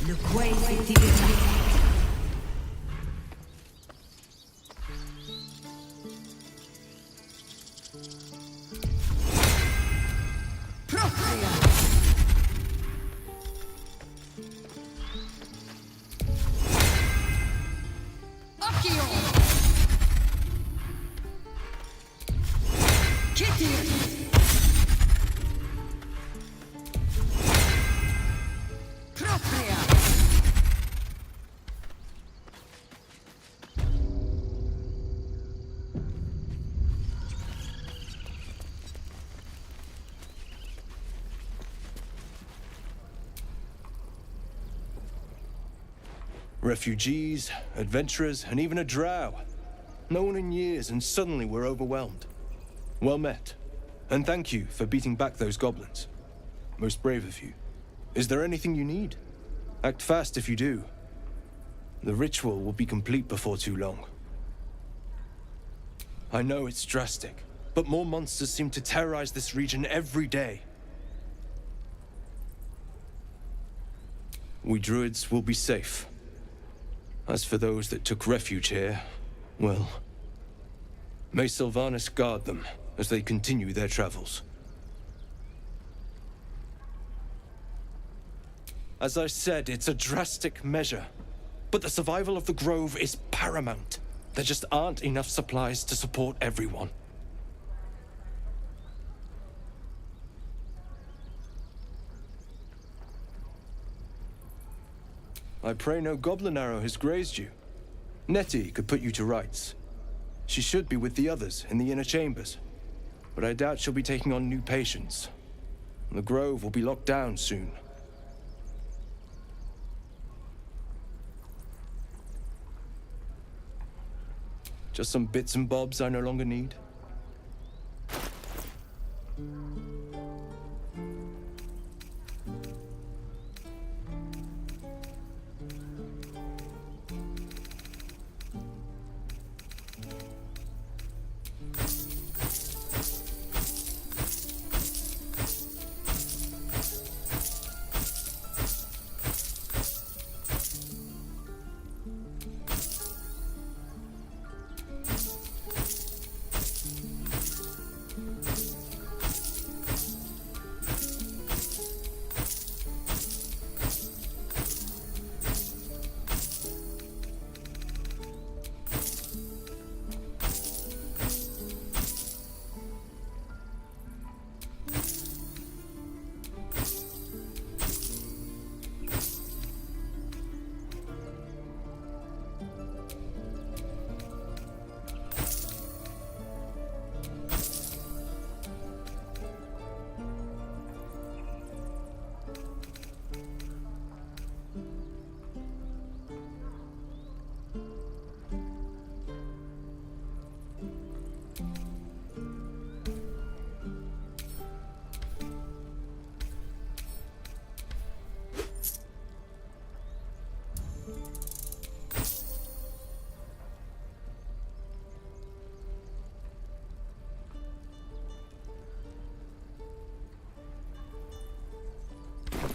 Le quai est également. Refugees, adventurers, and even a drow. No one in years, and suddenly we're overwhelmed. Well met. And thank you for beating back those goblins. Most brave of you. Is there anything you need? Act fast if you do. The ritual will be complete before too long. I know it's drastic, but more monsters seem to terrorize this region every day. We druids will be safe. As for those that took refuge here, well, may Sylvanas guard them as they continue their travels. As I said, it's a drastic measure, but the survival of the Grove is paramount. There just aren't enough supplies to support everyone. I pray no goblin arrow has grazed you. Nettie could put you to rights. She should be with the others in the inner chambers, but I doubt she'll be taking on new patients. The Grove will be locked down soon. Just some bits and bobs I no longer need.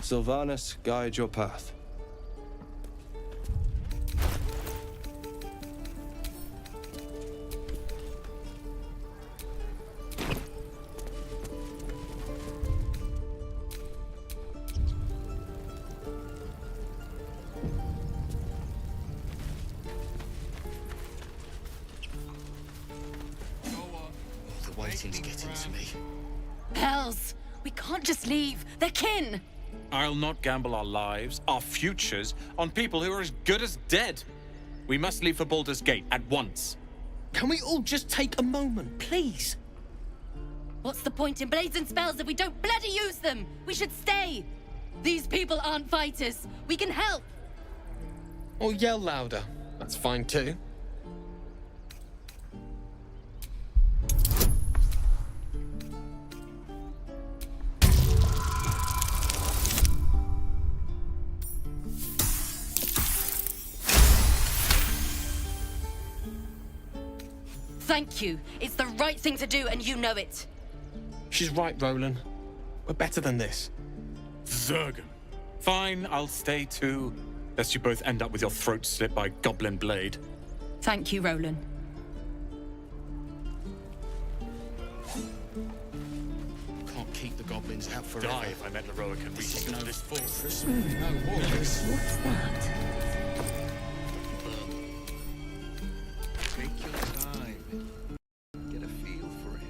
Sylvanas, guide your path. The waiting's getting to me. Hells! We can't just leave. They're kin! I'll not gamble our lives, our futures, on people who are as good as dead. We must leave for Baldur's Gate at once. Can we all just take a moment, please? What's the point in blades and spells if we don't bloody use them? We should stay! These people aren't fighters. We can help! Or yell louder. That's fine too. Thank you. It's the right thing to do, and you know it. She's right, Roland. We're better than this. Zergan. Fine, I'll stay too. Lest you both end up with your throat slit by goblin blade. Thank you, Roland. Can't keep the goblins out forever. Die if I met the Roa can reach into this fortress. No waters. What's that? Take your time. Get a feel for it.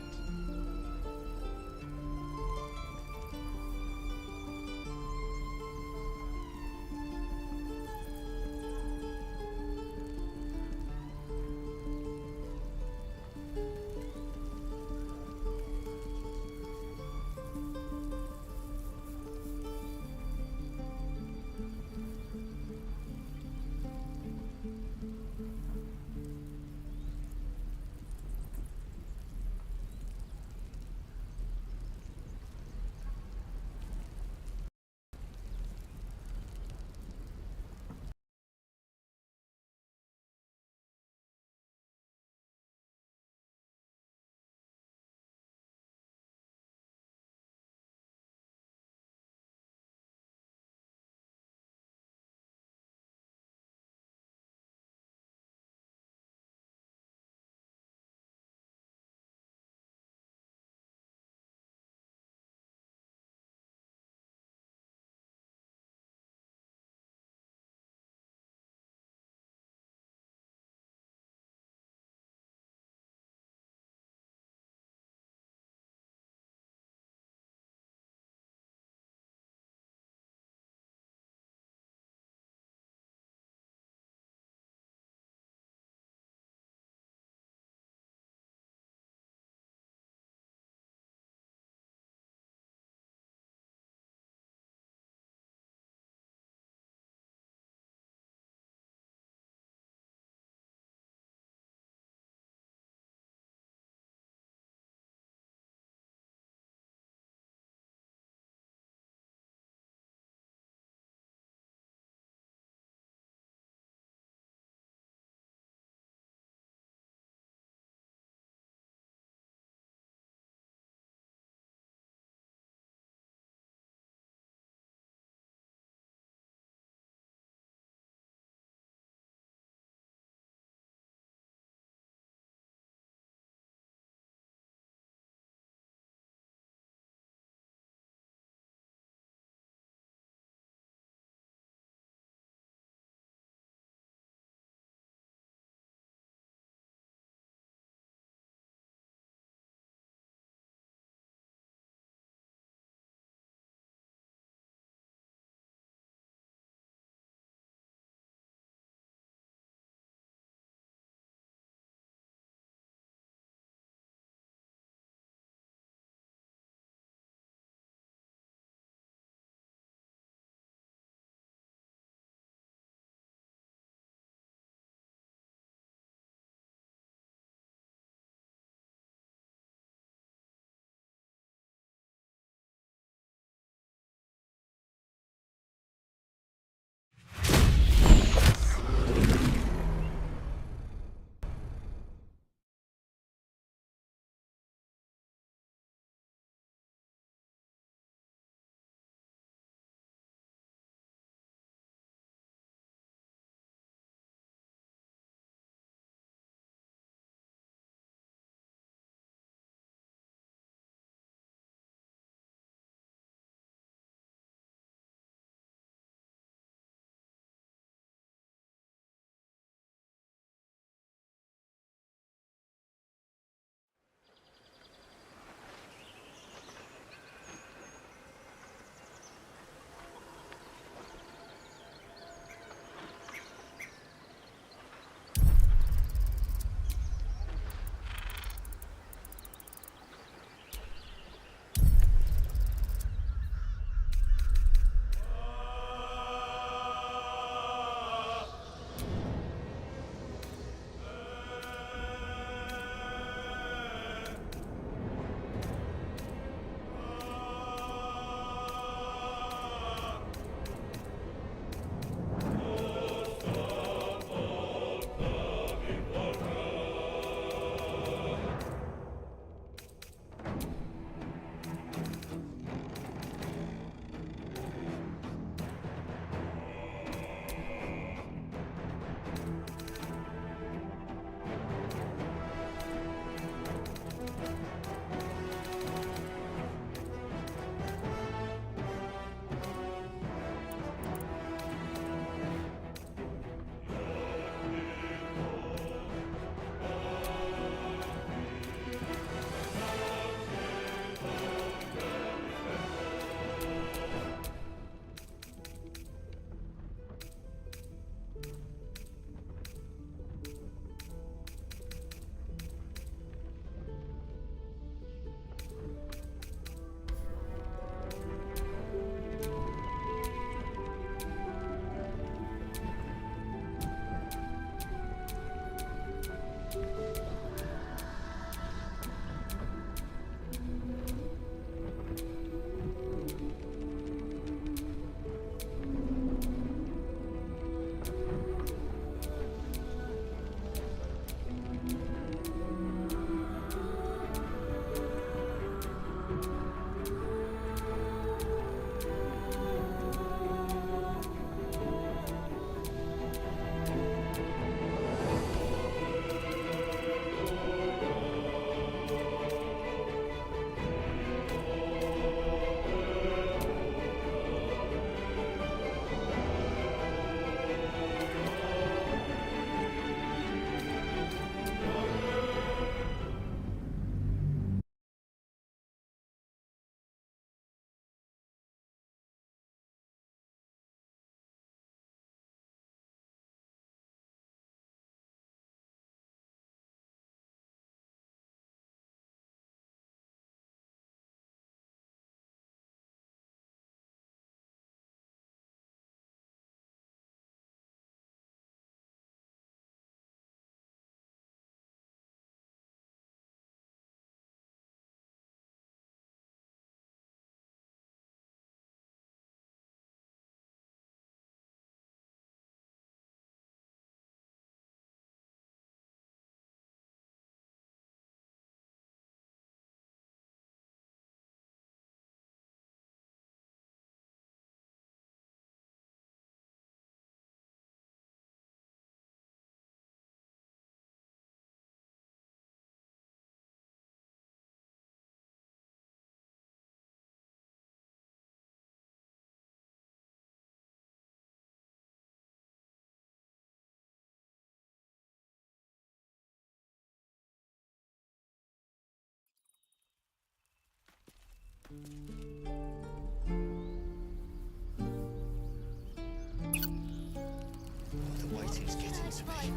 The waiting's getting to me.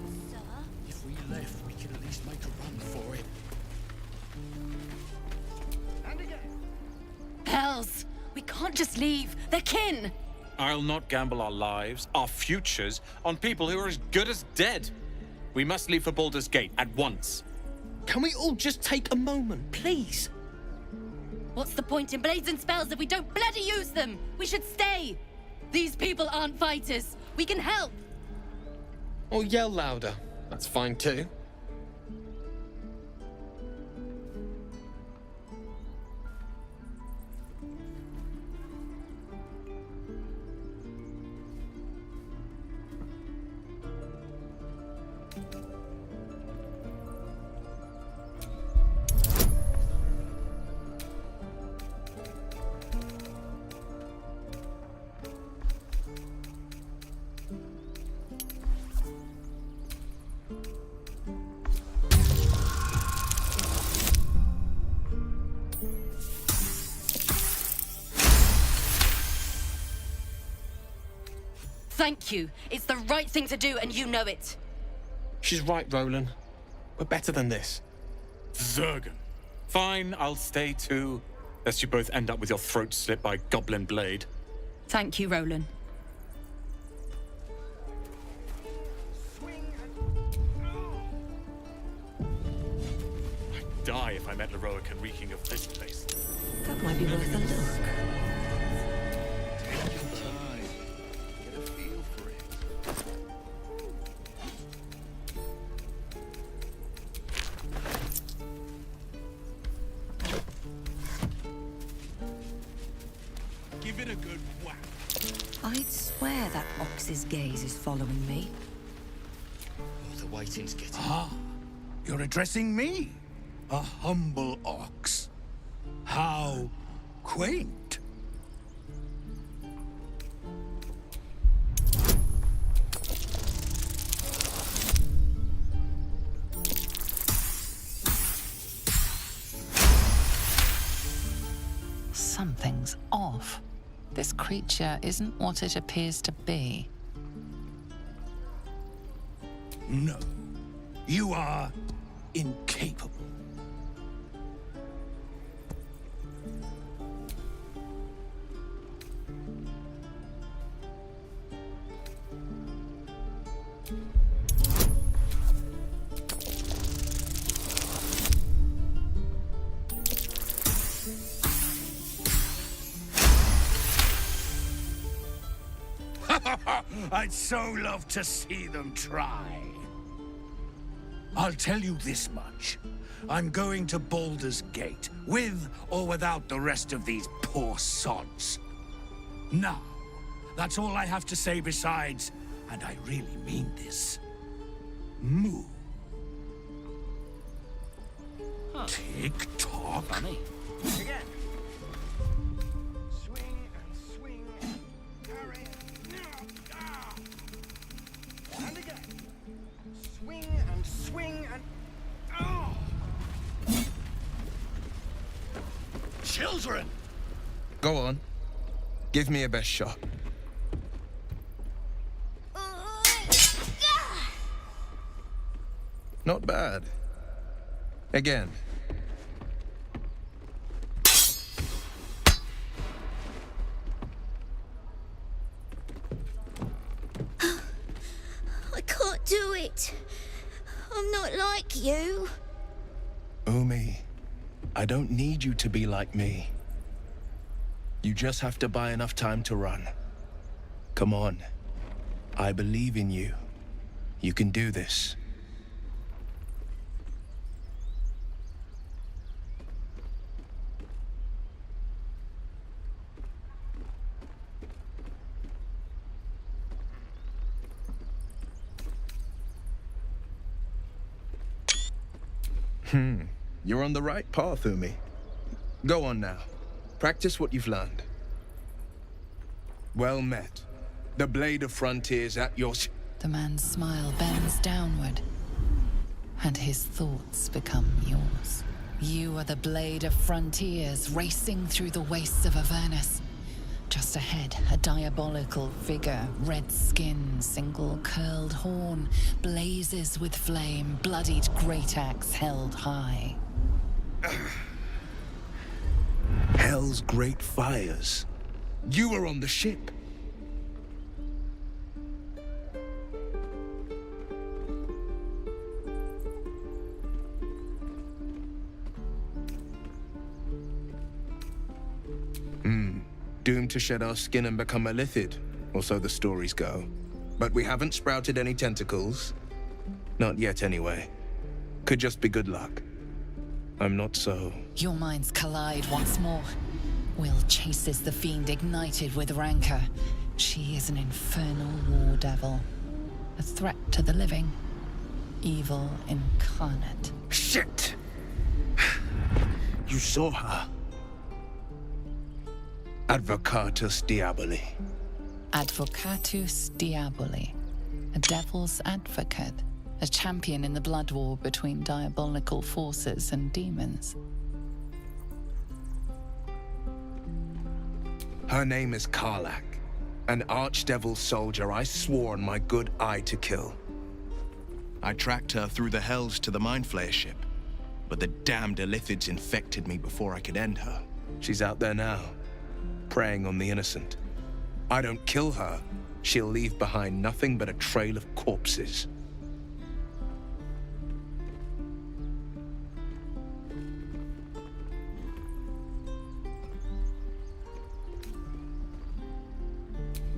If we left, we could at least make a run for it. Hells! We can't just leave. They're kin! I'll not gamble our lives, our futures, on people who are as good as dead. We must leave for Baldur's Gate at once. Can we all just take a moment, please? What's the point in blades and spells if we don't bloody use them? We should stay! These people aren't fighters. We can help! Or yell louder. That's fine too. Thank you. It's the right thing to do, and you know it. She's right, Roland. We're better than this. Zergan. Fine, I'll stay too. Lest you both end up with your throat slit by goblin blade. Thank you, Roland. I'd die if I met Leroica reeking of this place. That might be worth a look. Take your time. Get a feel for it. Give it a good whack. I'd swear that ox's gaze is following me. Oh, the waiting's getting. Ah, you're addressing me, a humble ox. How quaint. Something's off. This creature isn't what it appears to be. No, you are incapable. I'd so love to see them try. I'll tell you this much. I'm going to Baldur's Gate, with or without the rest of these poor sods. Now, that's all I have to say besides, and I really mean this, moo. Tick-tock. Funny. Again. Swing and swing. Parry. Ah. And again. Swing and swing and. Oh! Children! Go on. Give me a best shot. Not bad. Again. I can't do it. I'm not like you. Umi, I don't need you to be like me. You just have to buy enough time to run. Come on. I believe in you. You can do this. You're on the right path, Umi. Go on now. Practice what you've learned. Well met. The Blade of Frontiers at your... The man's smile bends downward, and his thoughts become yours. You are the blade of frontiers racing through the wastes of Avernus. Just ahead, a diabolical figure, red skin, single curled horn, blazes with flame, bloodied great axe held high. Hell's great fires. You were on the ship. Doomed to shed our skin and become a lithid, or so the stories go. But we haven't sprouted any tentacles. Not yet, anyway. Could just be good luck. I'm not so... Your minds collide once more. Will chases the fiend ignited with rancor. She is an infernal war devil. A threat to the living. Evil incarnate. Shit! You saw her. Advocatus Diaboli. Advocatus Diaboli. A devil's advocate. A champion in the blood war between diabolical forces and demons. Her name is Karlach, an archdevil soldier I swore on my good eye to kill. I tracked her through the hells to the Mind Flayer ship, but the damned Illithids infected me before I could end her. She's out there now, preying on the innocent. I don't kill her, she'll leave behind nothing but a trail of corpses.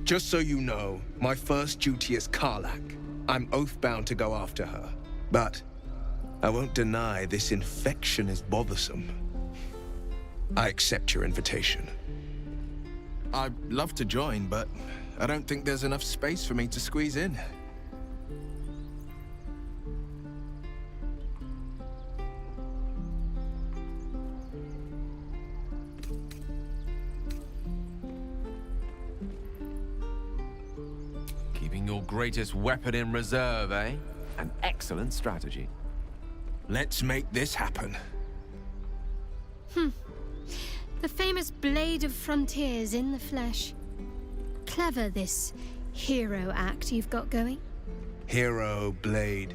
Just so you know, my first duty is Karlach. I'm oath-bound to go after her. But I won't deny this infection is bothersome. I accept your invitation. I'd love to join, but I don't think there's enough space for me to squeeze in. Keeping your greatest weapon in reserve, eh? An excellent strategy. Let's make this happen. The famous Blade of Frontiers in the flesh. Clever, this hero act you've got going. Hero, Blade.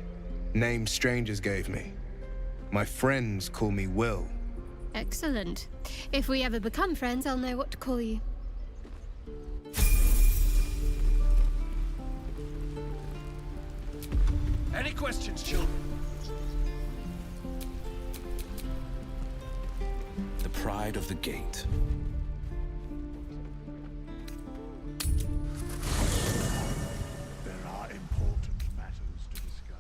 Name strangers gave me. My friends call me Will. Excellent. If we ever become friends, I'll know what to call you. Any questions, children? The pride of the gate. There are important matters to discuss.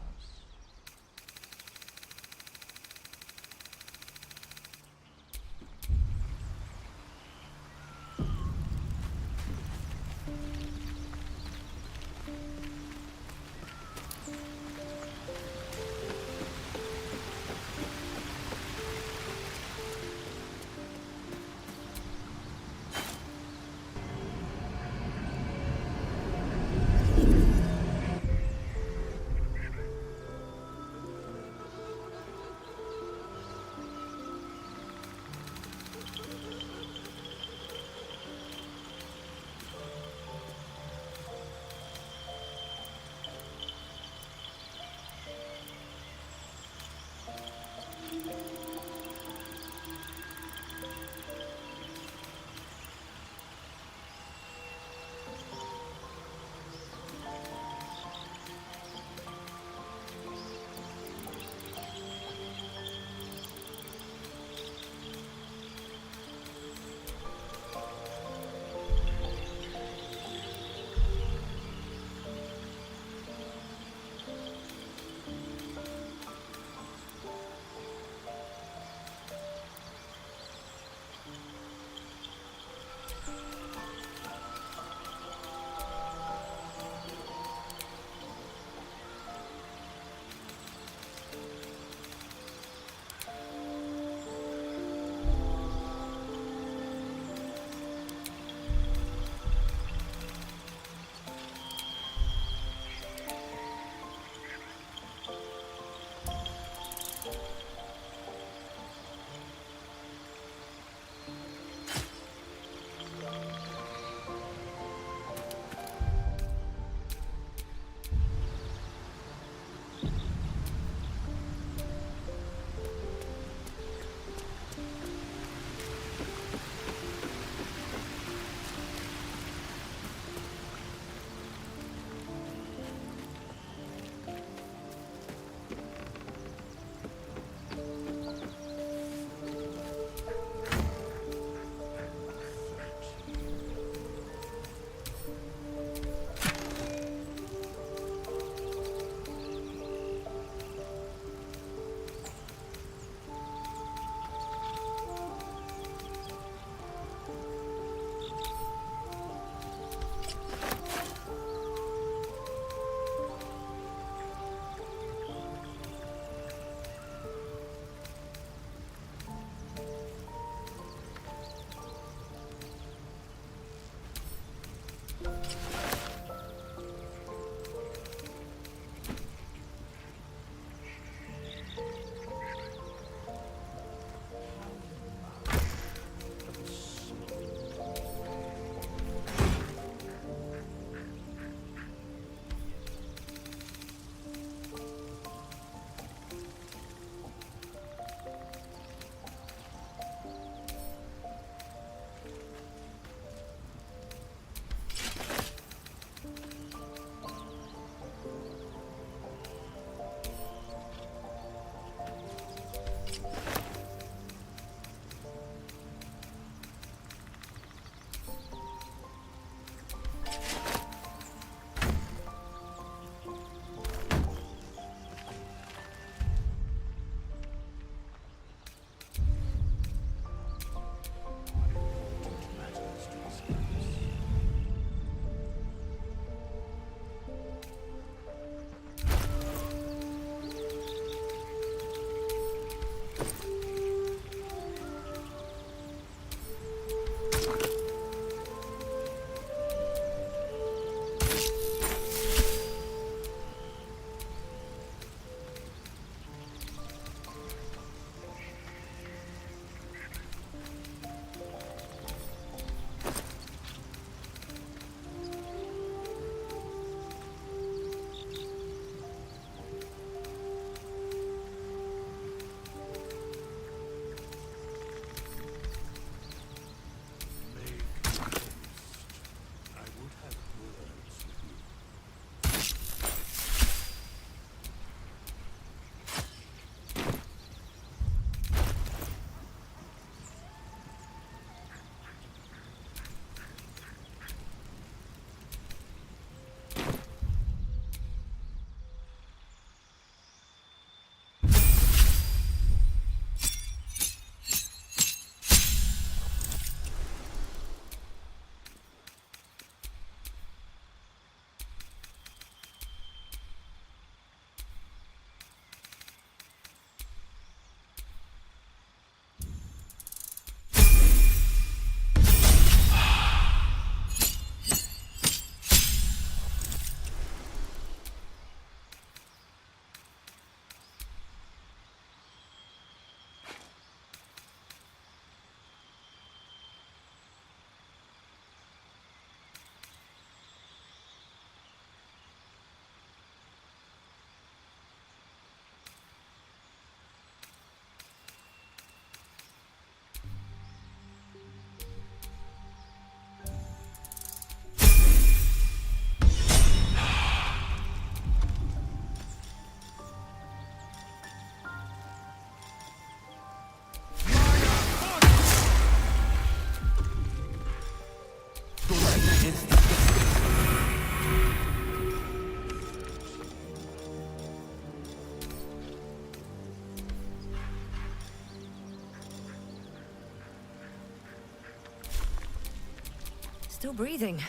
Still breathing,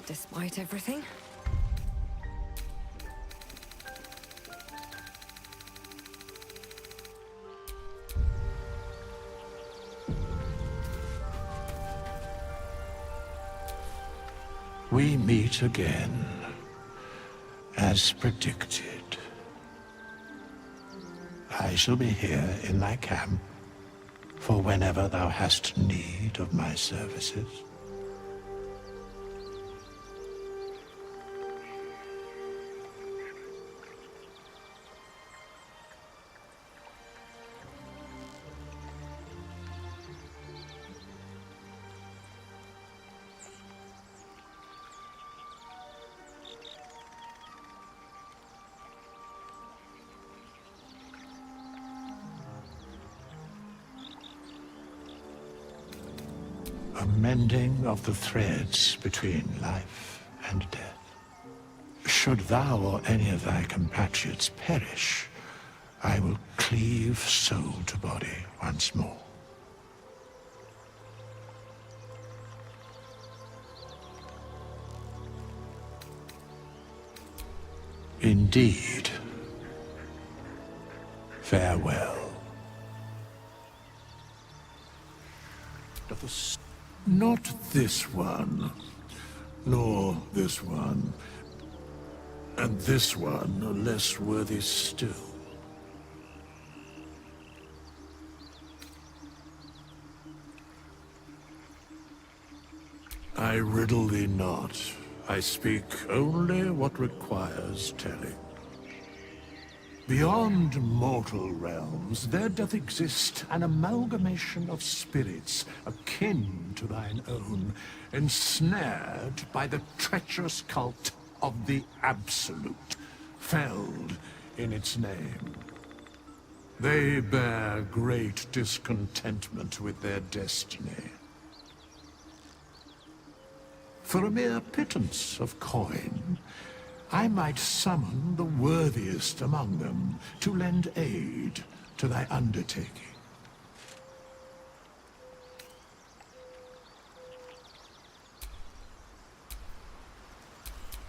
despite everything. We meet again, as predicted. I shall be here in thy camp, for whenever thou hast need of my services. A mending of the threads between life and death. Should thou or any of thy compatriots perish, I will cleave soul to body once more. Indeed. Farewell. Not this one, nor this one, and this one are less worthy still. I riddle thee not. I speak only what requires telling. Beyond mortal realms, there doth exist an amalgamation of spirits akin to thine own, ensnared by the treacherous cult of the Absolute, felled in its name. They bear great discontentment with their destiny. For a mere pittance of coin, I might summon the worthiest among them to lend aid to thy undertaking.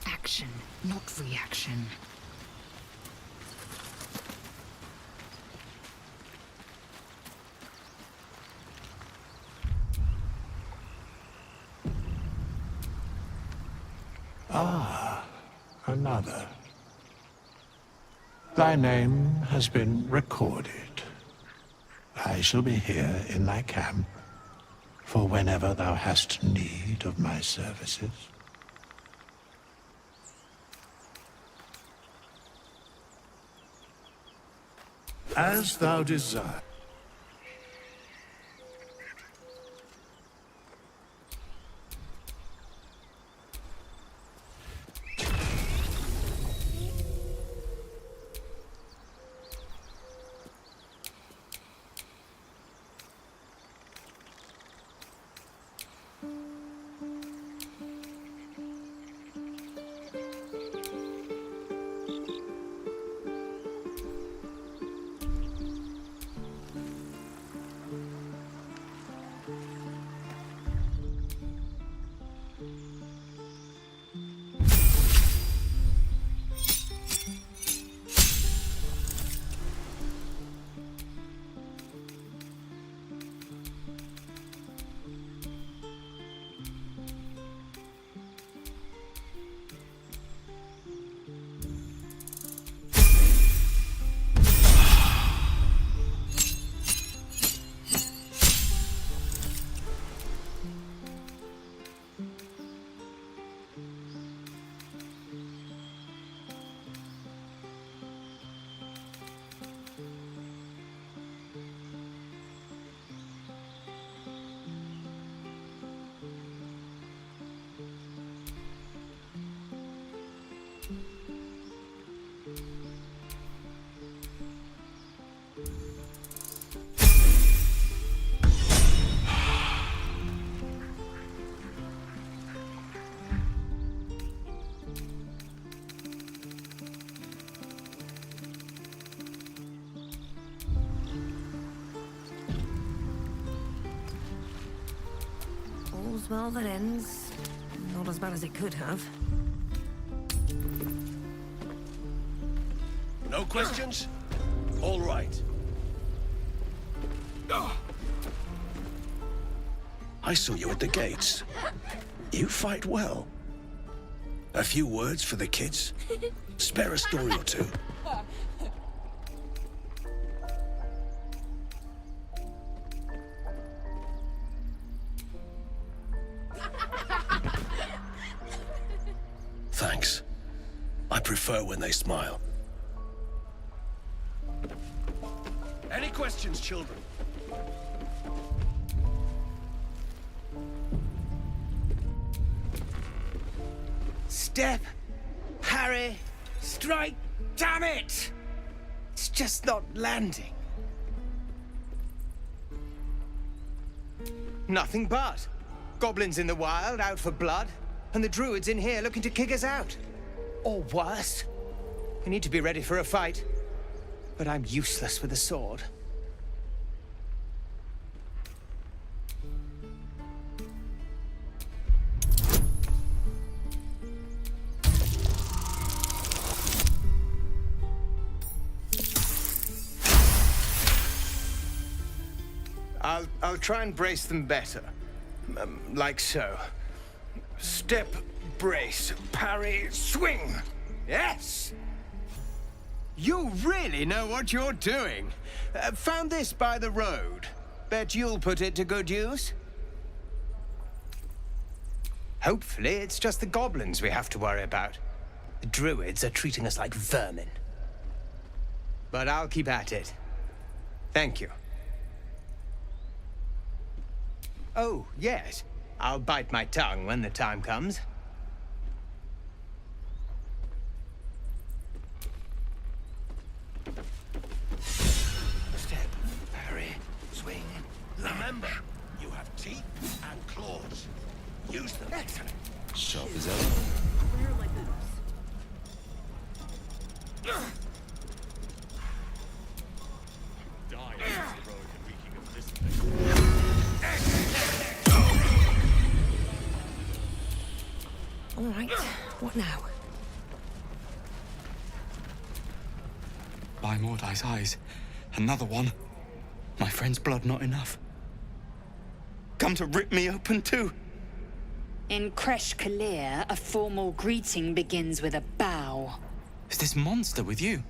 Action, not reaction. Another. Thy name has been recorded. I shall be here in thy camp, for whenever thou hast need of my services. As thou desire. All's well that ends Not as bad as it could have. No questions? All right. I saw you at the gates. You fight well. A few words for the kids? Spare a story or two. Thanks. I prefer when they smile. Any questions, children? Step, parry, strike, damn it! It's just not landing. Nothing but. Goblins in the wild, out for blood, and the druids in here looking to kick us out. Or worse. We need to be ready for a fight. But I'm useless with a sword. I'll try and brace them better. Like so. Step, brace, parry, swing. Yes! You really know what you're doing. Found this by the road. Bet you'll put it to good use. Hopefully, it's just the goblins we have to worry about. The druids are treating us like vermin. But I'll keep at it. Thank you. Oh, yes. I'll bite my tongue when the time comes. Step, parry, swing. Remember, you have teeth and claws. Use them. Excellent. Sharp as ever. Where are my boots? All right, what now? By Mordai's eyes, another one. My friend's blood not enough. Come to rip me open too. In Kresh Kalir, a formal greeting begins with a bow. Is this monster with you?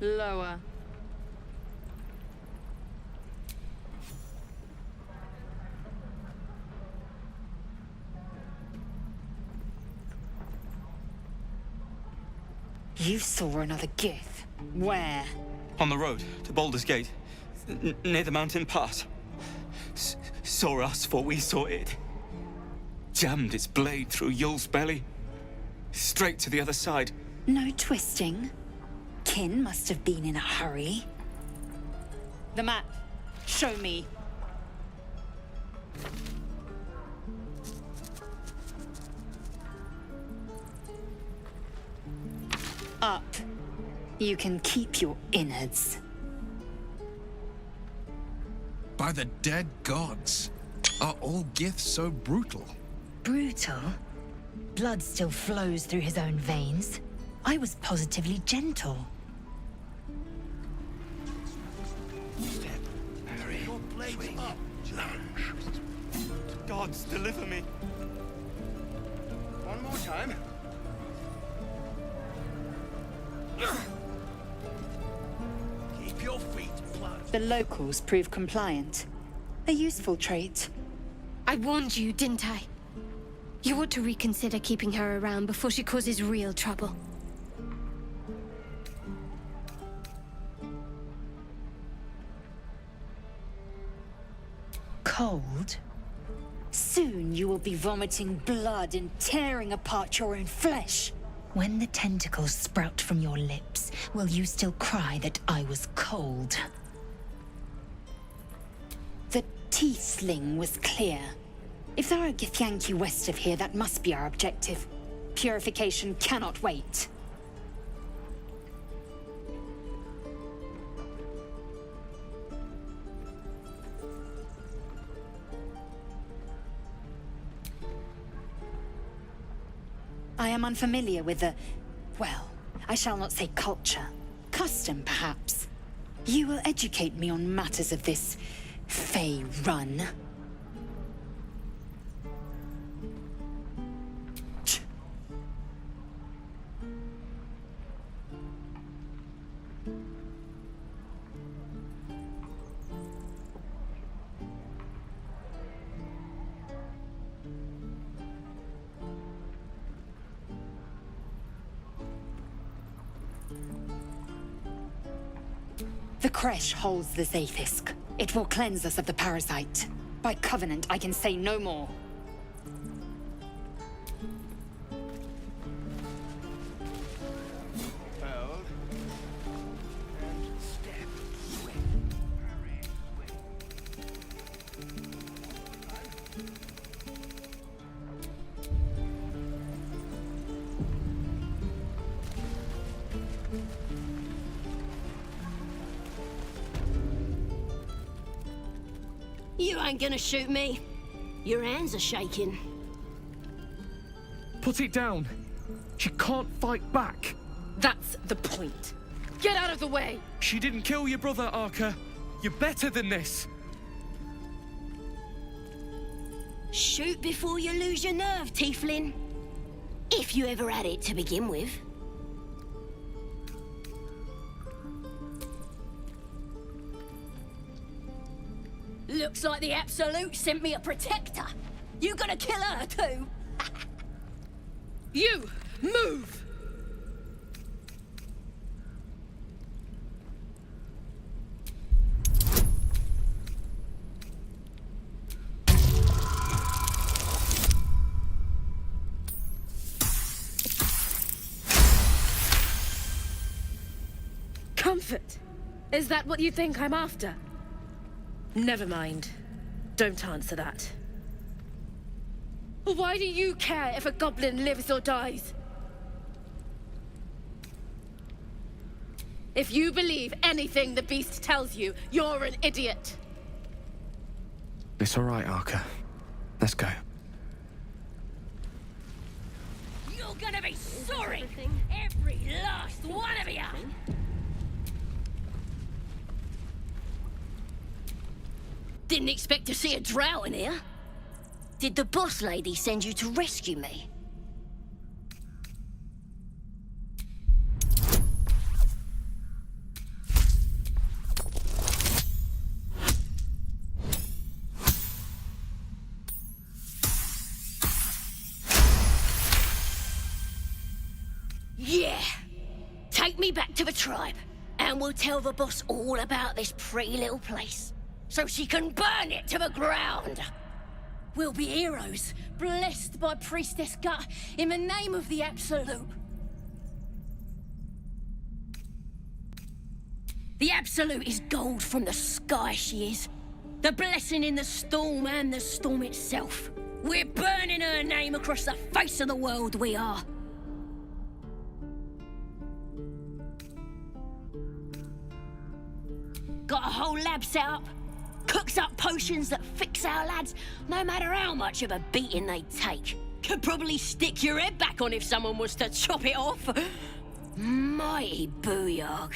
Lower. You saw another gith. Where? On the road to Baldur's Gate, near the mountain pass. Saw us for we saw it. Jammed its blade through Yul's belly. Straight to the other side. No twisting. Kin must have been in a hurry. The map. Show me. Up. You can keep your innards. By the dead gods. Are all giths so brutal? Brutal? Blood still flows through his own veins. I was positively gentle. Step, parry, swing, lunge. Gods, deliver me. One more time. Keep your feet planted. The locals prove compliant. A useful trait. I warned you, didn't I? You ought to reconsider keeping her around before she causes real trouble. Cold? Soon you will be vomiting blood and tearing apart your own flesh. When the tentacles sprout from your lips, will you still cry that I was cold? The tiefling was clear. If there are Githyanki west of here, that must be our objective. Purification cannot wait. I am unfamiliar with the... well, I shall not say culture. Custom, perhaps. You will educate me on matters of this... Fey run. The creche holds the Zaithisk. It will cleanse us of the parasite. By covenant, I can say no more. Hold. And step. You ain't gonna shoot me. Your hands are shaking. Put it down. She can't fight back. That's the point. Get out of the way! She didn't kill your brother, Arca. You're better than this. Shoot before you lose your nerve, Tiefling. If you ever had it to begin with. Looks like the Absolute sent me a protector. You gonna kill her too? You! Move! Comfort? Is that what you think I'm after? Never mind. Don't answer that. Why do you care if a goblin lives or dies? If you believe anything the beast tells you, you're an idiot. It's all right, Arca. Let's go. You're gonna be sorry! Every last one of you! Didn't expect to see a drow in here. Did the boss lady send you to rescue me? Yeah! Take me back to the tribe, and we'll tell the boss all about this pretty little place, so she can burn it to the ground! We'll be heroes, blessed by Priestess Gut, in the name of the Absolute. The Absolute is gold from the sky, she is. The blessing in the storm and the storm itself. We're burning her name across the face of the world, we are. Got a whole lab set up. Cooks up potions that fix our lads, no matter how much of a beating they take. Could probably stick your head back on if someone was to chop it off. Mighty booyog.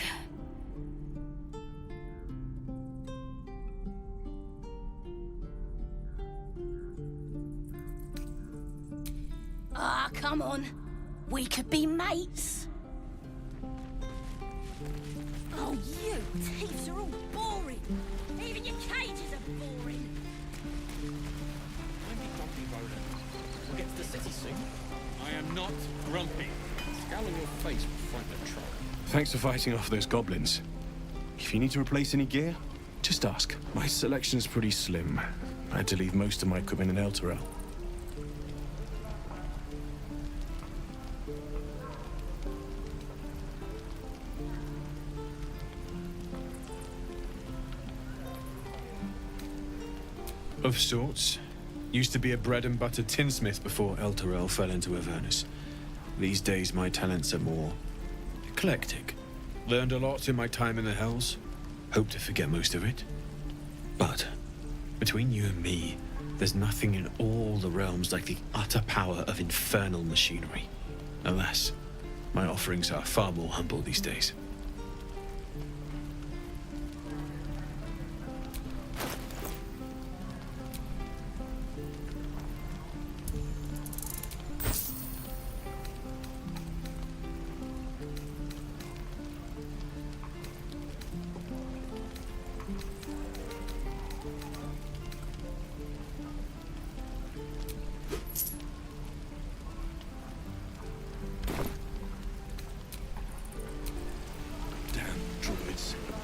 Ah, come on. We could be mates. Oh, you thieves are all boring. Even your cages are boring. We'll get to the city soon. I am not grumpy. Scowl on your face will frighten a troll. Thanks for fighting off those goblins. If you need to replace any gear, just ask. My selection is pretty slim. I had to leave most of my equipment in Elturel. Of sorts. Used to be a bread and butter tinsmith before Elturel fell into Avernus. These days my talents are more eclectic. Learned a lot in my time in the Hells. Hope to forget most of it. But between you and me, there's nothing in all the realms like the utter power of infernal machinery. Alas, my offerings are far more humble these days.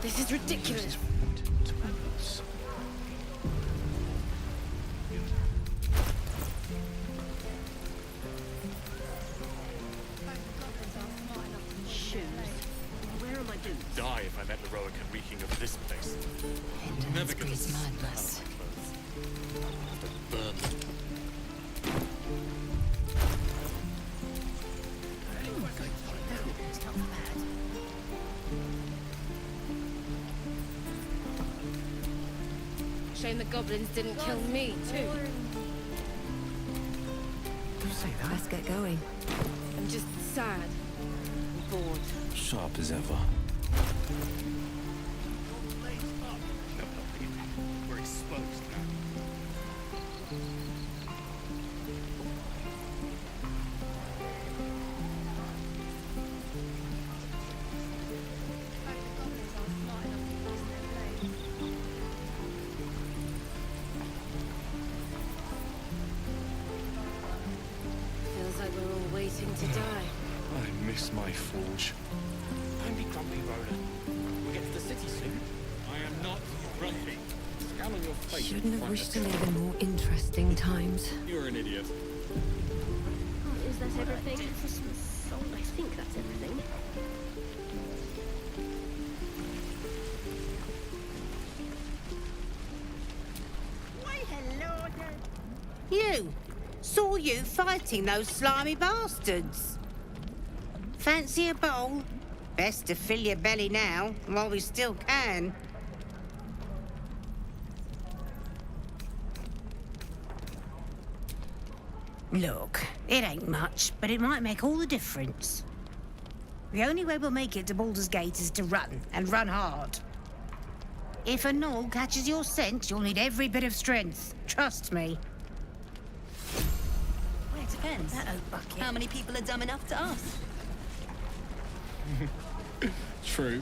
This is ridiculous. Where am I doing? Die if I met Leroic and reeking of this place. Hinderness breeds madness. Burn them. Shame the goblins didn't kill me, too. Don't say that. Let's get going. I'm just sad and bored. Sharp as ever. We're exposed now. Feels like we're all waiting to die. I miss my forge. Don't be grumpy, Rhoda. We'll get to the city soon. I am not grumpy. Scowl on your face. Shouldn't have wished to live in more interesting times. You're an idiot. Oh, is that everything? Christmas song. I think that's everything. Why, hello there. You! Saw you fighting those slimy bastards. Fancy a bowl? Best to fill your belly now, while we still can. Look, it ain't much, but it might make all the difference. The only way we'll make it to Baldur's Gate is to run, and run hard. If a gnoll catches your scent, you'll need every bit of strength. Trust me. Well, it depends. That old bucket. How many people are dumb enough to ask? True.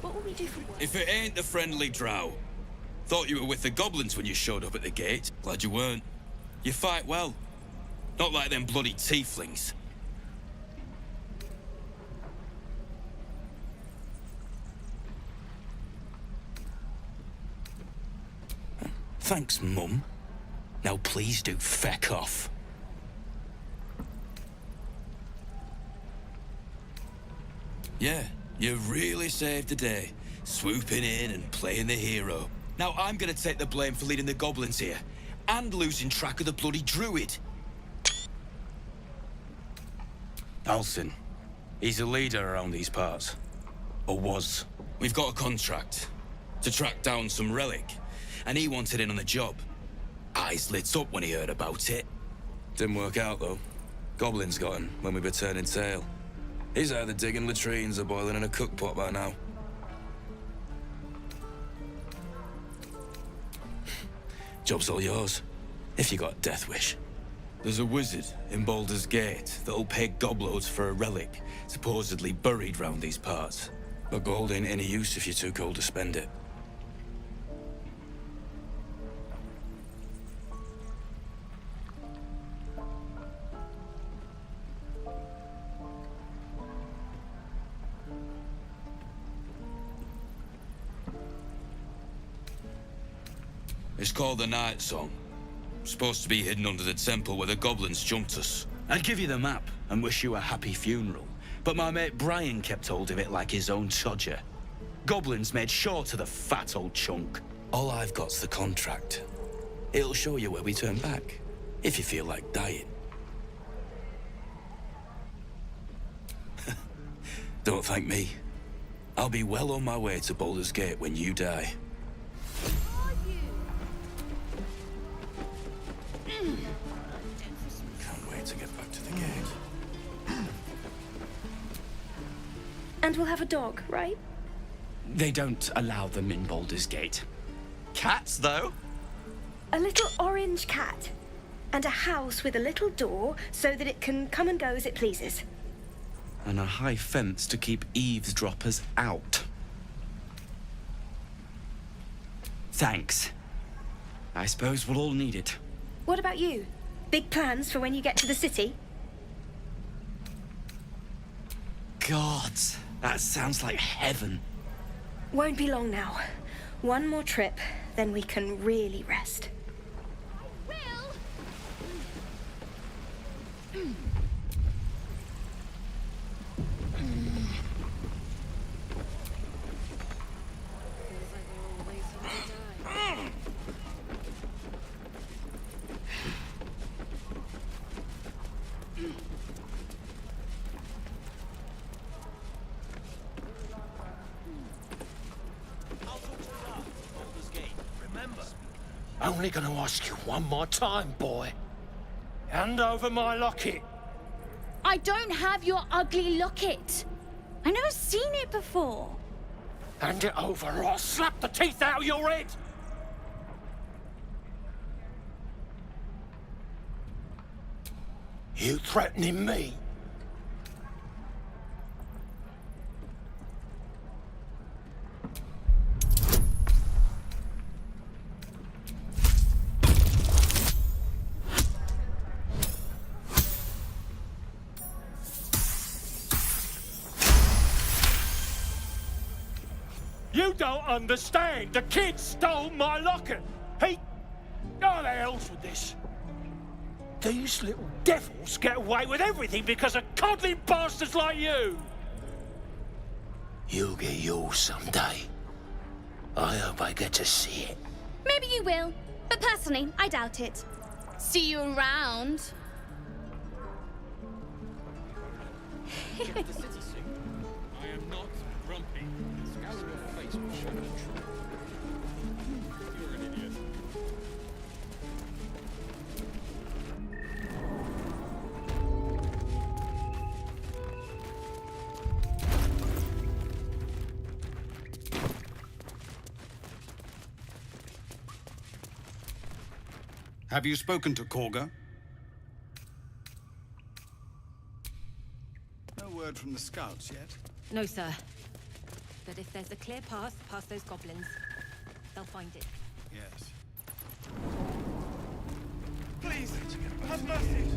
What will we do for work? If it ain't the friendly drow. Thought you were with the goblins when you showed up at the gate. Glad you weren't. You fight well. Not like them bloody tieflings. Thanks, Mum. Now please do feck off. Yeah, you really saved the day. Swooping in and playing the hero. Now I'm gonna take the blame for leading the goblins here. And losing track of the bloody druid. Alcyn. He's a leader around these parts. Or was. We've got a contract. To track down some relic. And he wanted in on the job. Eyes lit up when he heard about it. Didn't work out, though. Goblins got him when we were turning tail. He's either digging latrines or boiling in a cookpot by now. Job's all yours, if you got a death wish. There's a wizard in Baldur's Gate that'll pay gobloads for a relic, supposedly buried round these parts. But gold ain't any use if you're too cold to spend it. It's called the Night Song. Supposed to be hidden under the temple where the goblins jumped us. I'd give you the map and wish you a happy funeral, but my mate Brian kept hold of it like his own todger. Goblins made sure to the fat old chunk. All I've got's the contract. It'll show you where we turn back, if you feel like dying. Don't thank me. I'll be well on my way to Baldur's Gate when you die. Are you? Can't wait to get back to the gate. And we'll have a dog, right? They don't allow them in Baldur's Gate. Cats, though? A little orange cat. And a house with a little door so that it can come and go as it pleases. And a high fence to keep eavesdroppers out. Thanks. I suppose we'll all need it. What about you? Big plans for when you get to the city? Gods, that sounds like heaven. Won't be long now. One more trip, then we can really rest. Only gonna ask you one more time, boy. Hand over my locket. I don't have your ugly locket. I've never seen it before. Hand it over or I'll slap the teeth out of your head. You threatening me? You don't understand. The kid stole my locket. He... How the hell's with this? These little devils get away with everything because of coddling bastards like you. You'll get yours someday. I hope I get to see it. Maybe you will, but personally, I doubt it. See you around. I am not grumpy. The scowl on your face will show the truth. You're an idiot. Have you spoken to Korga? No word from the scouts yet. No, sir. But if there's a clear path past those goblins, they'll find it. Yes. Please, have mercy.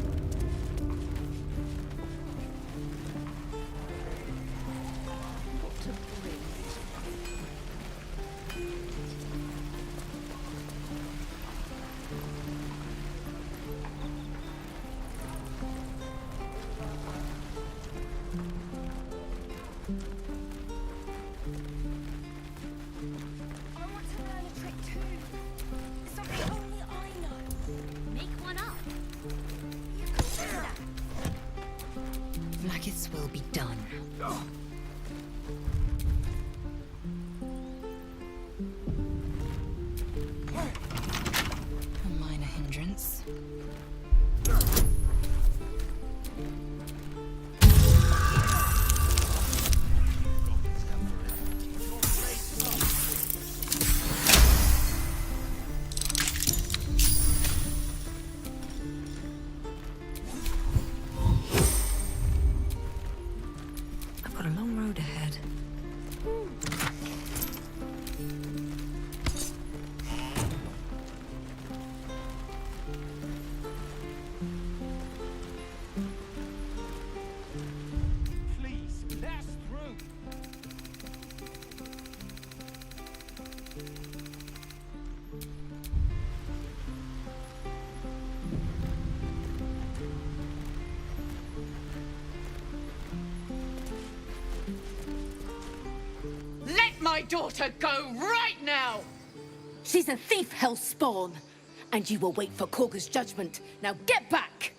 Maggots will be done. A minor hindrance. I've got a long road ahead. Please, pass through. Let my daughter go right now! She's a thief, hellspawn. And you will wait for Korga's judgment. Now get back!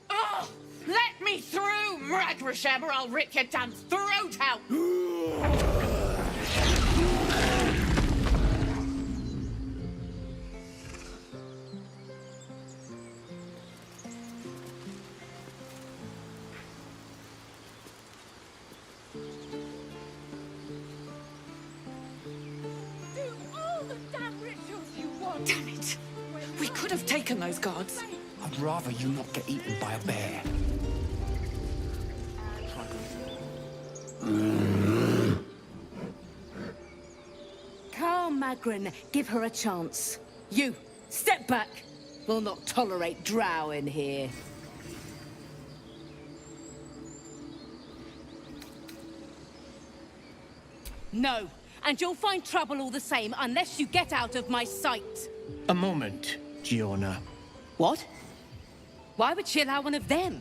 Oh, let me through, Mragrasham, or I'll rip your damn throat out! Damn it! We could have taken those guards. I'd rather you not get eaten by a bear. Calm, Magrin. Give her a chance. You, step back. We'll not tolerate drow in here. No, and you'll find trouble all the same unless you get out of my sight. A moment, Giona. What? Why would she allow one of them?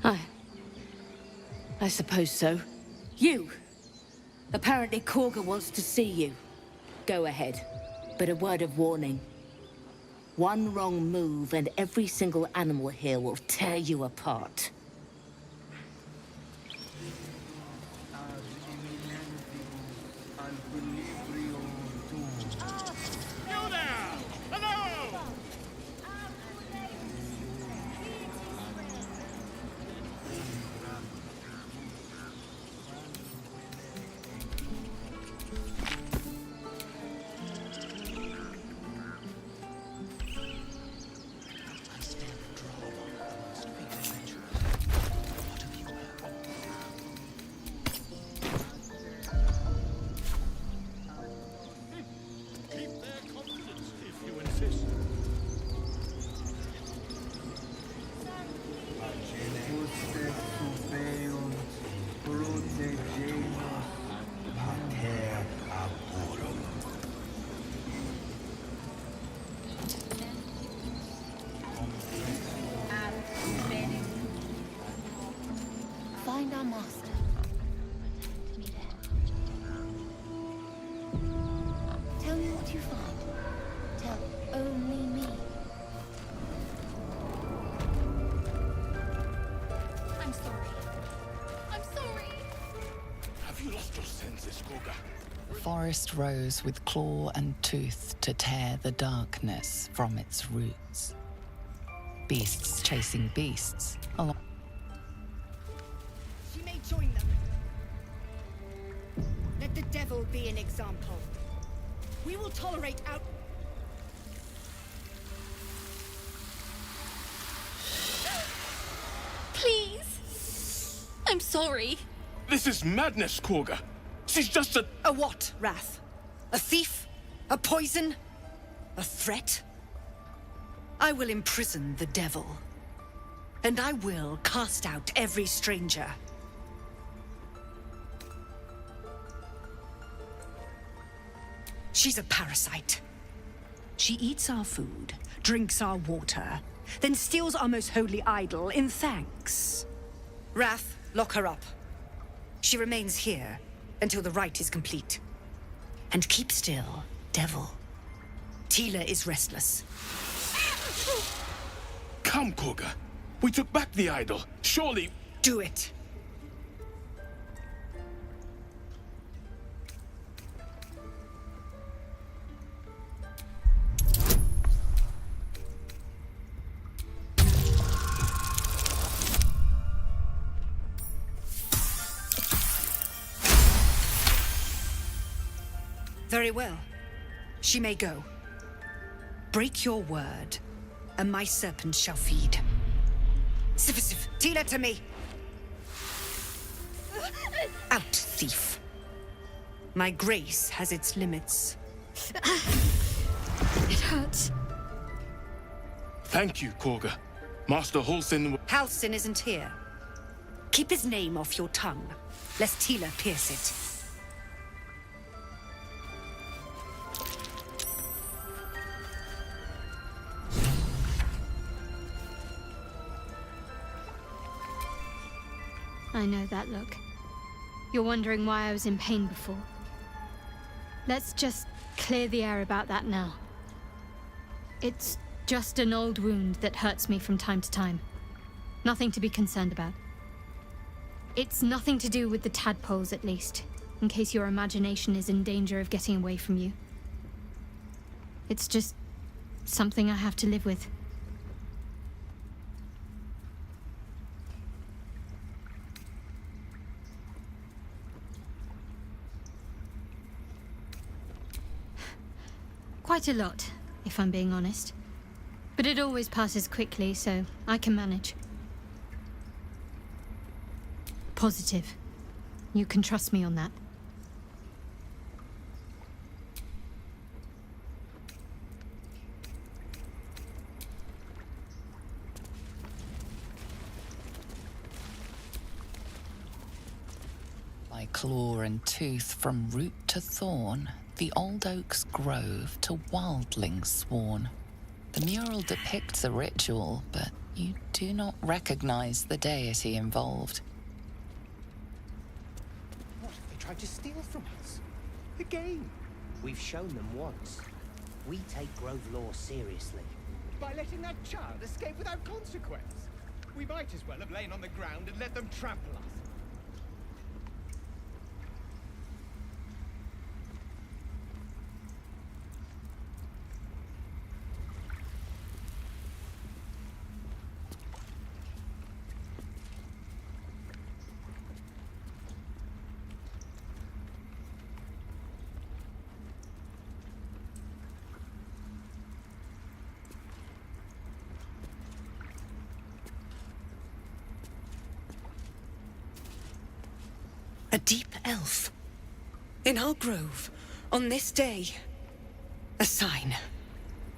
I suppose so. You. Apparently Korga wants to see you. Go ahead. But a word of warning. One wrong move and every single animal here will tear you apart. Find our master. Tell me what you find. Tell only me. I'm sorry. I'm sorry. Have you lost your senses, Korga? The forest rose with claw and tooth to tear the darkness from its roots. Beasts chasing beasts along. She may join them. Let the devil be an example. We will tolerate out. Please. I'm sorry. This is madness, Korga. She's just a... A what, Wrath? A thief? A poison? A threat? I will imprison the devil. And I will cast out every stranger. She's a parasite. She eats our food, drinks our water, then steals our most holy idol in thanks. Wrath, lock her up. She remains here until the rite is complete. And keep still, devil. Tila is restless. Come, Korga. We took back the idol. Surely... Do it. Very well. She may go. Break your word, and my serpent shall feed. Sif, Tila to me! Out, thief. My grace has its limits. It hurts. Thank you, Korga. Master Halsin... Halsin isn't here. Keep his name off your tongue, lest Tila pierce it. I know that look. You're wondering why I was in pain before. Let's just clear the air about that now. It's just an old wound that hurts me from time to time. Nothing to be concerned about. It's nothing to do with the tadpoles, at least, in case your imagination is in danger of getting away from you. It's just something I have to live with. Quite a lot. if I'm being honest. But it always passes quickly, so I can manage. Positive. You can trust me on that. By claw and tooth from root to thorn, the old oak's grove to wildlings sworn. The mural depicts a ritual, but you do not recognize the deity involved. What have they tried to steal from us? Again? We've shown them once. We take Grove law seriously. By letting that child escape without consequence. We might as well have lain on the ground and let them trample us. A deep elf. In our grove, on this day. A sign.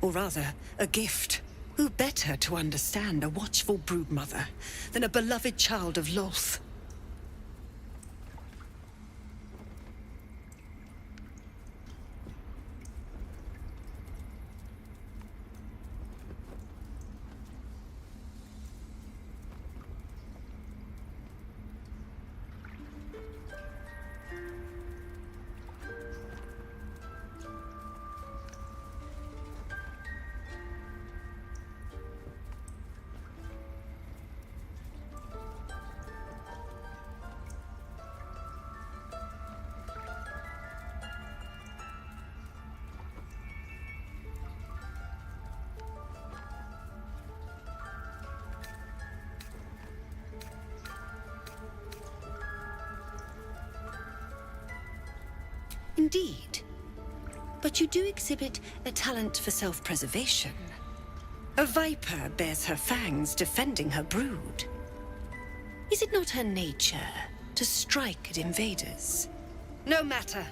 Or rather, a gift. Who better to understand a watchful broodmother than a beloved child of Lolth? Indeed. But you do exhibit a talent for self-preservation. A viper bears her fangs defending her brood. Is it not her nature to strike at invaders? No matter.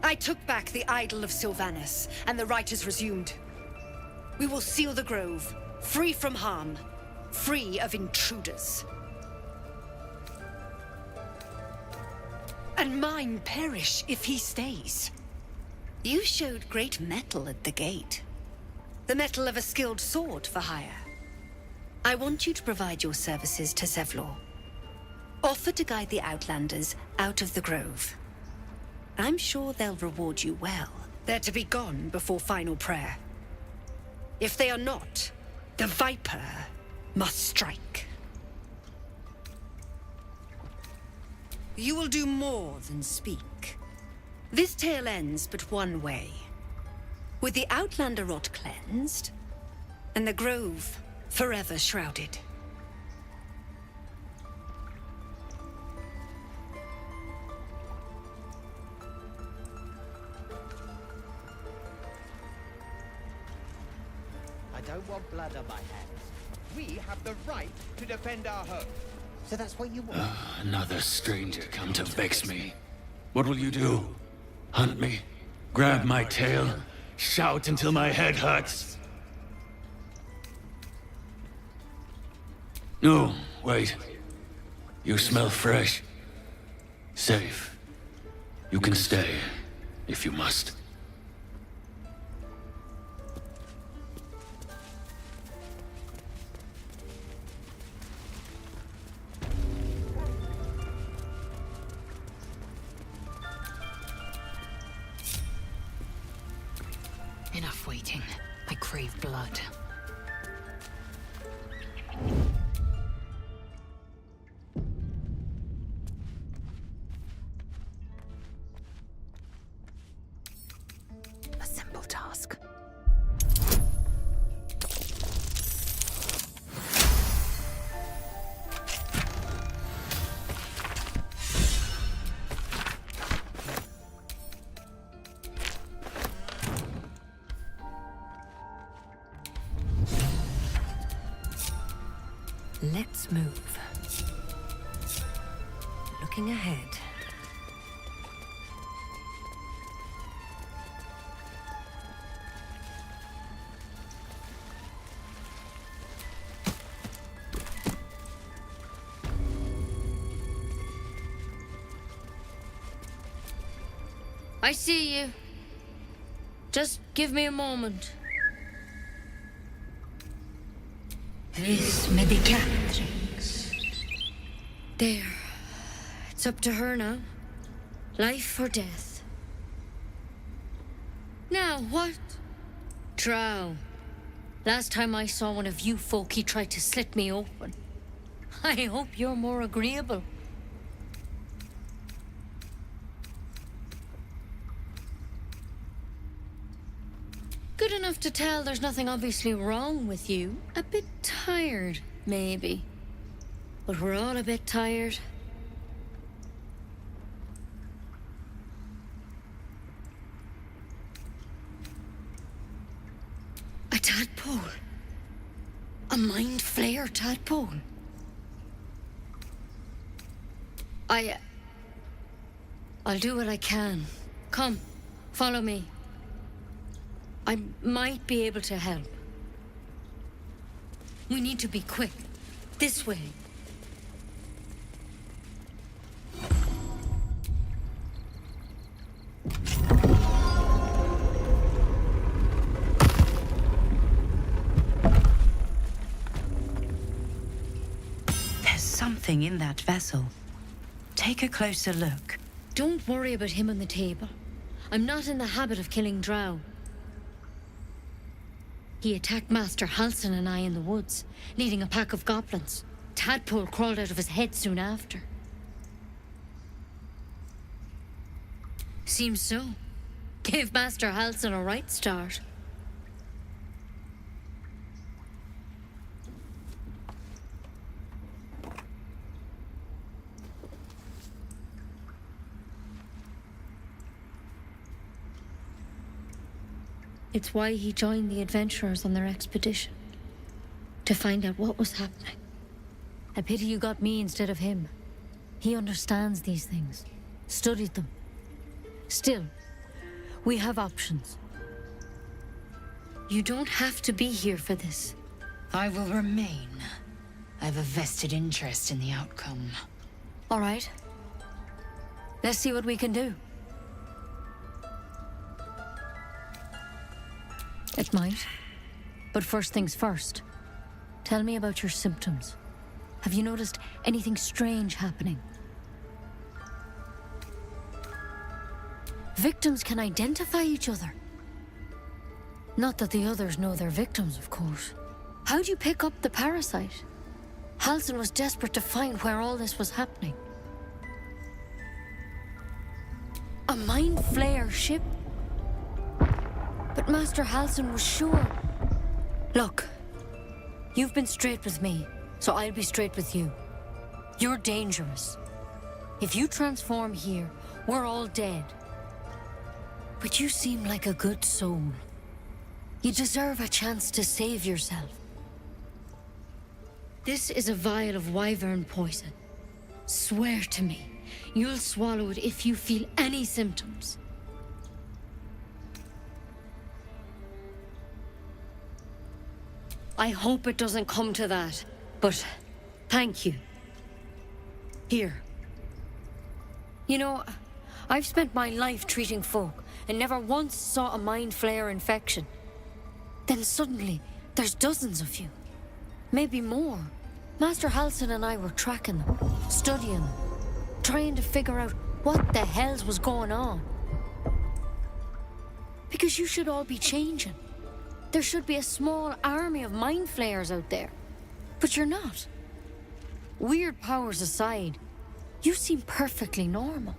I took back the idol of Sylvanas, and the rite is resumed. We will seal the grove, free from harm, free of intruders. And mine perish if he stays. You showed great mettle at the gate. The mettle of a skilled sword for hire. I want you to provide your services to Zevlor. Offer to guide the Outlanders out of the grove. I'm sure they'll reward you well. They're to be gone before final prayer. If they are not, the Viper must strike. You will do more than speak. This tale ends but one way. With the Outlander rot cleansed, and the grove forever shrouded. I don't want blood on my hands. We have the right to defend our home. So that's what you want? Another stranger come to vex me. What will you do? Hunt me? Grab my tail? Shout until my head hurts? No, wait. You smell fresh. Safe. You can stay, if you must. Enough waiting. I crave blood. A simple task. Let's move. Looking ahead. I see you. Just give me a moment. This may be Catherine's. There. It's up to her now. Life or death. Now, what? Drow. Last time I saw one of you folk, he tried to slit me open. I hope you're more agreeable. Good enough to tell there's nothing obviously wrong with you. A bit tired, maybe. But we're all a bit tired. A tadpole. A mind flayer tadpole. I'll do what I can. Come, follow me. I might be able to help. We need to be quick. This way. There's something in that vessel. Take a closer look. Don't worry about him on the table. I'm not in the habit of killing drow. He attacked Master Halsin and I in the woods, leading a pack of goblins. Tadpole crawled out of his head soon after. Seems so. Gave Master Halsin a right start. It's why he joined the adventurers on their expedition. To find out what was happening. A pity you got me instead of him. He understands these things. Studied them. Still, we have options. You don't have to be here for this. I will remain. I have a vested interest in the outcome. All right. Let's see what we can do. It might. But first things first. Tell me about your symptoms. Have you noticed anything strange happening? Victims can identify each other. Not that the others know they're victims, of course. How'd you pick up the parasite? Halsin was desperate to find where all this was happening. A mind flayer ship? But Master Halsin was sure. Look, you've been straight with me, so I'll be straight with you. You're dangerous. If you transform here, we're all dead. But you seem like a good soul. You deserve a chance to save yourself. This is a vial of wyvern poison. Swear to me, you'll swallow it if you feel any symptoms. I hope it doesn't come to that, but thank you. Here. You know, I've spent my life treating folk and never once saw a mind flayer infection. Then suddenly, there's dozens of you. Maybe more. Master Halsin and I were tracking them, studying them, trying to figure out what the hells was going on. Because you should all be changing. There should be a small army of mind flayers out there. But you're not. Weird powers aside, you seem perfectly normal.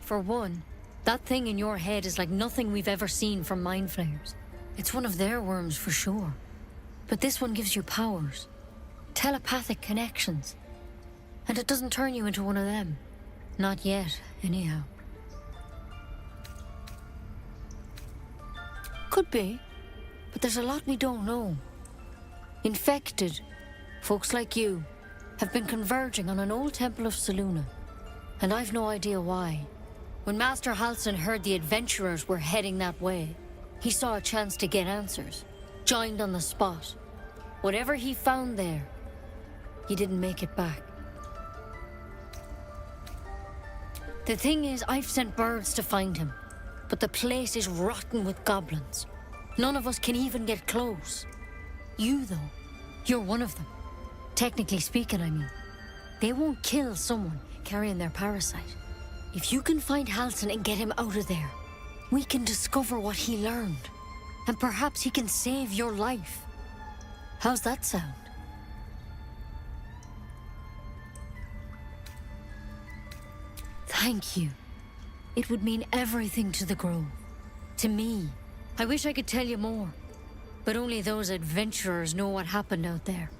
For one, that thing in your head is like nothing we've ever seen from mind flayers. It's one of their worms for sure. But this one gives you powers. telepathic connections. And it doesn't turn you into one of them. Not yet, anyhow. Could be, but there's a lot we don't know. Infected, folks like you, have been converging on an old temple of Selûne, and I've no idea why. When Master Halsin heard the adventurers were heading that way, he saw a chance to get answers, joined on the spot. Whatever he found there, he didn't make it back. The thing is, I've sent birds to find him, but the place is rotten with goblins. None of us can even get close. You, though, you're one of them. Technically speaking, I mean. They won't kill someone carrying their parasite. If you can find Halsin and get him out of there, we can discover what he learned. And perhaps he can save your life. How's that sound? Thank you. It would mean everything to the Grove. To me. I wish I could tell you more. But only those adventurers know what happened out there.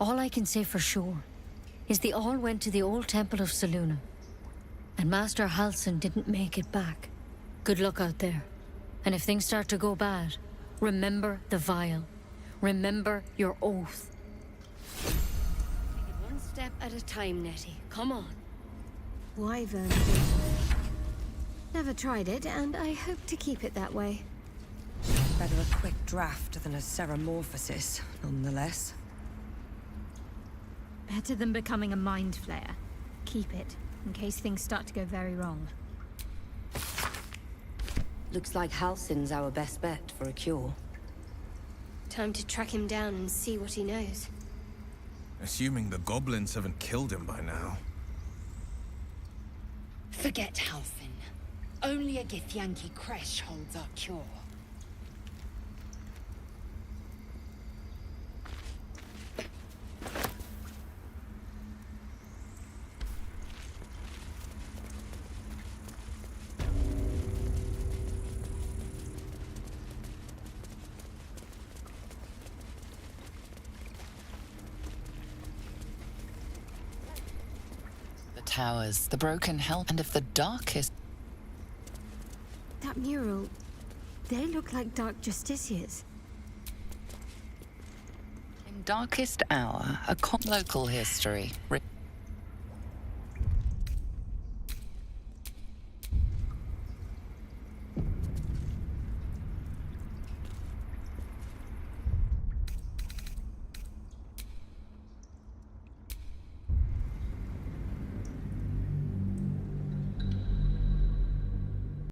All I can say for sure is they all went to the old temple of Selûne. And Master Halsin didn't make it back. Good luck out there. And if things start to go bad, remember the vial. Remember your oath. Take it one step at a time, Nettie. Come on. Wyvern. Never tried it, and I hope to keep it that way. Better a quick draft than a ceramorphosis, nonetheless. Better than becoming a mind flayer. Keep it, in case things start to go very wrong. Looks like Halsin's our best bet for a cure. Time to track him down and see what he knows. Assuming the goblins haven't killed him by now. Forget Halsin. Only a Githyanki Kresh holds our cure. Towers, the broken help, and of the darkest. That mural, they look like Dark Justiciars. In darkest hour, a local history.